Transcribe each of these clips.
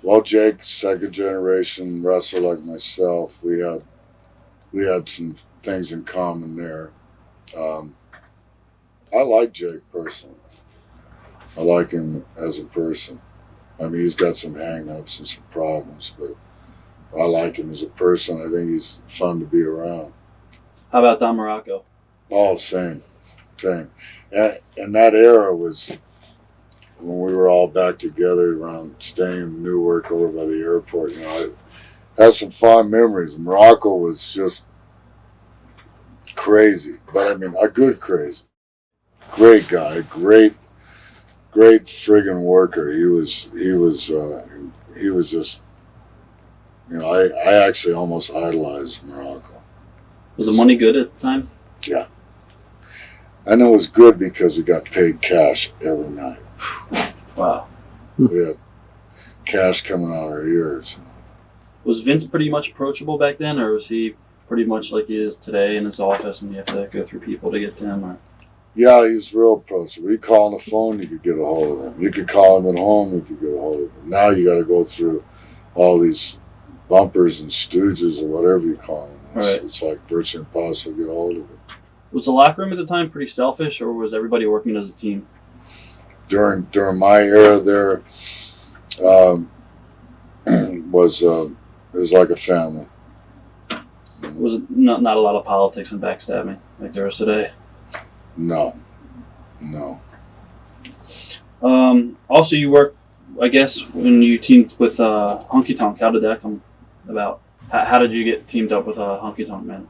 Well, Jake, second generation wrestler like myself, we had some things in common there. I like Jake personally. I like him as a person. I mean, he's got some hang-ups and some problems, but I like him as a person. I think he's fun to be around. How about Don Morocco? Oh, same. And that era was when we were all back together around staying in Newark over by the airport. You know, I had some fond memories. Morocco was just crazy, but I mean, a good crazy. Great guy, great friggin' worker. He was just, you know, I actually almost idolized Morocco. Was the money good at the time? Yeah. I know it was good because we got paid cash every night. Wow. We had cash coming out our ears. Was Vince pretty much approachable back then, or was he pretty much like he is today in his office and you have to go through people to get to him? Or? Yeah, he was real approachable. You call on the phone, you could get a hold of him. You could call him at home, you could get a hold of him. Now you got to go through all these bumpers and stooges or whatever you call them. It's like virtually impossible to get a hold of him. Was the locker room at the time pretty selfish, or was everybody working as a team? During my era there, it was like a family. Was it not a lot of politics and backstabbing like there is today? No. Also, you worked, I guess, when you teamed with Honky Tonk. How did that come about? How did you get teamed up with Honky Tonk Man?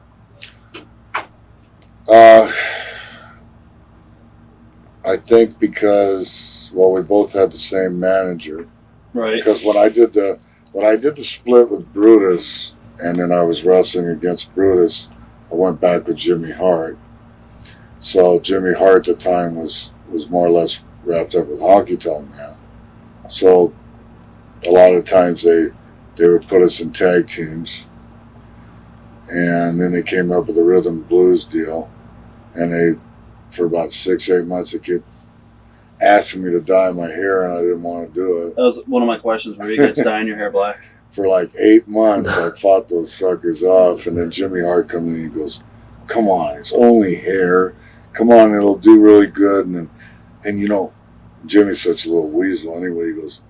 I think because, well, we both had the same manager. Right. Because when I did the split with Brutus, and then I was wrestling against Brutus, I went back with Jimmy Hart. So Jimmy Hart at the time was more or less wrapped up with Honky Tonk Man. So a lot of times they would put us in tag teams, and then they came up with a rhythm blues deal, and they, for about 6-8 months, they kept asking me to dye my hair, and I didn't want to do it. That was one of my questions. Were you guys dyeing your hair black? For like 8 months, I fought those suckers off, and then Jimmy Hart comes in and he goes, "Come on, it's only hair. Come on, it'll do really good." And you know, Jimmy's such a little weasel anyway. He goes,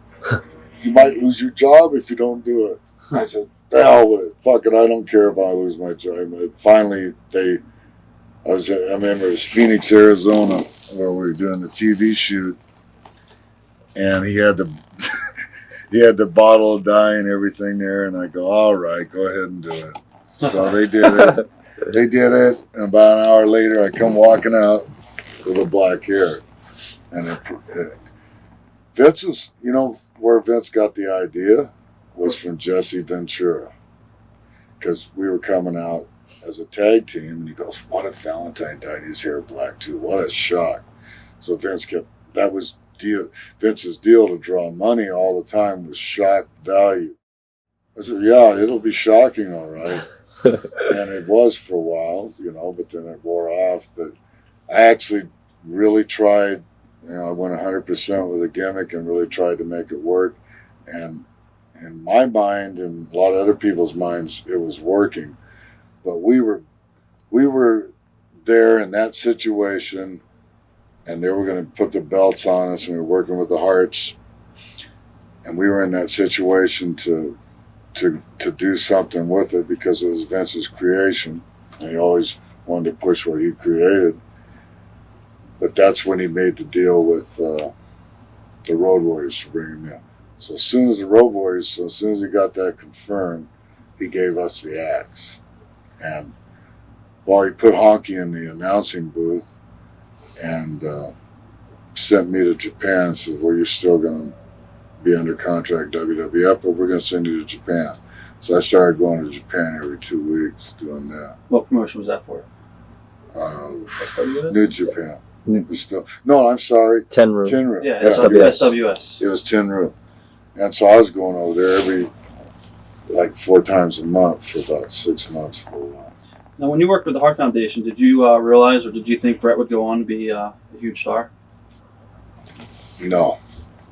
"You might lose your job if you don't do it." I said, "The hell with it. Fuck it. I don't care if I lose my job." But finally, I remember it was Phoenix, Arizona, where we were doing the TV shoot, and he had the bottle of dye and everything there, and I go, "All right, go ahead and do it." So they did it. They did it, and about an hour later, I come walking out with a black hair. And Vince's, you know, where Vince got the idea was from Jesse Ventura. Because we were coming out as a tag team, and he goes, "What if Valentine dyed his hair black too? What a shock." So that was Vince's deal to draw money all the time was shock value. I said, "Yeah, it'll be shocking, all right." And it was for a while, you know, but then it wore off. But I actually really tried, you know, I went 100% with a gimmick and really tried to make it work. And in my mind and a lot of other people's minds, it was working. But we were there in that situation, and they were going to put the belts on us, and we were working with the Harts. And we were in that situation to do something with it because it was Vince's creation, and he always wanted to push what he created. But that's when he made the deal with the Road Warriors to bring him in. So as soon as he got that confirmed, he gave us the axe. And he put Honky in the announcing booth and sent me to Japan and said, "Well, you're still going to be under contract WWF, but we're going to send you to Japan." So I started going to Japan every 2 weeks doing that. What promotion was that for? New Japan. No, I'm sorry. Tenryu. Yeah, SWS. It was Tenryu. And so I was going over there like 4 times a month for about 6 months for a while. Now, when you worked with the Hart Foundation, did you realize, or did you think Bret would go on to be a huge star? No.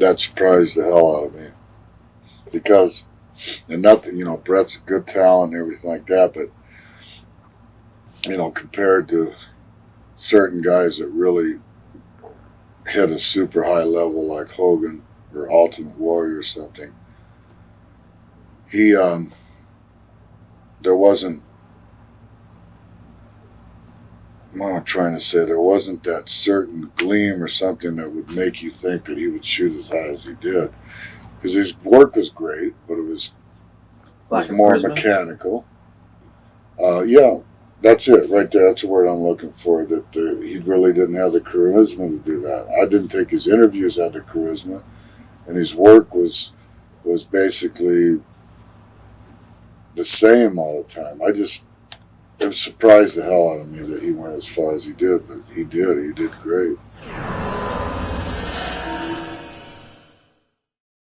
That surprised the hell out of me. because, and nothing, you know, Bret's a good talent and everything like that, but, you know, compared to certain guys that really hit a super high level like Hogan or Ultimate Warrior or something, there wasn't, what am I trying to say? There wasn't that certain gleam or something that would make you think that he would shoot as high as he did. Because his work was great, but it was more charisma? mechanical. Yeah, that's it right there. That's the word I'm looking for. That he really didn't have the charisma to do that. I didn't think his interviews had the charisma, and his work was basically the same all the time. It surprised the hell out of me that he went as far as he did, but he did. He did great.